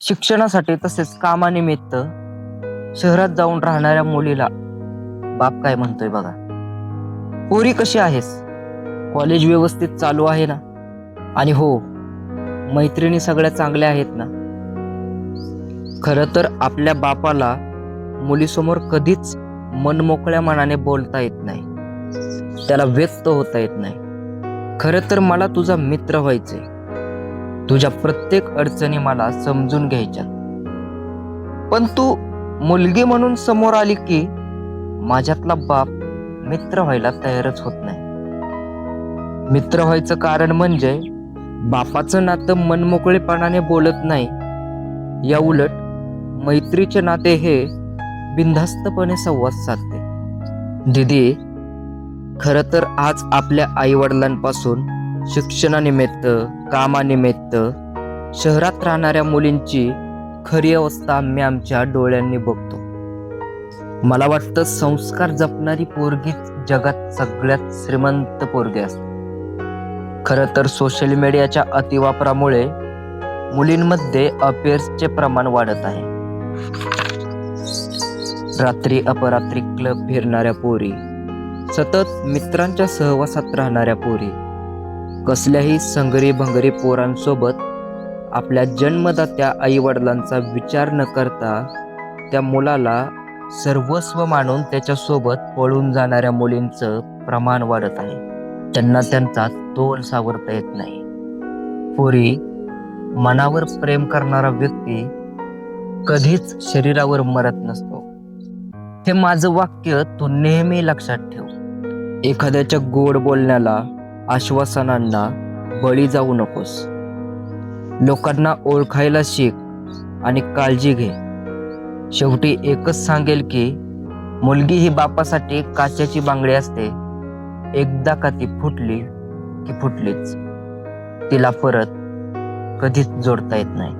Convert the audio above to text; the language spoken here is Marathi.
शिक्षणासाठी तसेच कामानिमित्त शहरात जाऊन राहणाऱ्या मुलीला बाप काय म्हणतोय बघा. पोरी कशी आहेस? कॉलेज व्यवस्थित चालू आहे ना? आणि हो, मैत्रिणी सगळ्या चांगल्या आहेत ना? खरं तर आपल्या बापाला मुलीसमोर कधीच मनमोकळ्या मनाने बोलता येत नाही, त्याला व्यक्त होता येत नाही. खरं तर मला तुझा मित्र व्हायचंय, तुझ्या प्रत्येक अडचणी मला समजून घ्यायच्या. पण तू मुलगी म्हणून समोर आली की माझ्यातला बाप मित्र व्हायला तयारच होत नाही. मित्र व्हायचं कारण म्हणजे बापाचं नातं मनमोकळेपणाने बोलत नाही, या उलट मैत्रीचे नाते हे बिनधास्तपणे संवाद साधते. दीदी, खरं तर आज आपल्या आई वडिलांपासून शिक्षणानिमित्त, कामानिमित्त शहरात राहणाऱ्या मुलींची खरी अवस्था आम्ही आमच्या डोळ्यांनी बघतो. मला वाटतं संस्कार जपणारी पोरगीच जगात सगळ्यात श्रीमंत पोरगी असते. खरं तर सोशल मीडियाच्या अतिवापरामुळे मुलींमध्ये अफेअर्सचे प्रमाण वाढत आहे. रात्री अपरात्री क्लब फिरणाऱ्या पोरी, सतत मित्रांच्या सहवासात राहणाऱ्या पोरी, कसल्याही संगरी भंगरी पोरांसोबत आपल्या जन्मदात्या आई वडिलांचा विचार न करता त्या मुलाला सर्वस्व मानून त्याच्यासोबत पळून जाणाऱ्या मुलींचं प्रमाण वाढत आहे. त्यांना त्यांचा तोल सावरता येत नाही. पोरी, मनावर प्रेम करणारा व्यक्ती कधीच शरीरावर मरत नसतो. हे माझं वाक्य तू नेहमी लक्षात ठेव. एखाद्याच्या गोड बोलण्याला, आश्वासनांना बळी जाऊ नकोस. लोकांना ओळखायला शिक आणि काळजी घे. शेवटी एकच सांगेल की मुलगी ही बापासाठी काचेची बांगडी असते. एकदा का ती फुटली की फुटलीच, तिला परत कधीच जोडता येत नाही.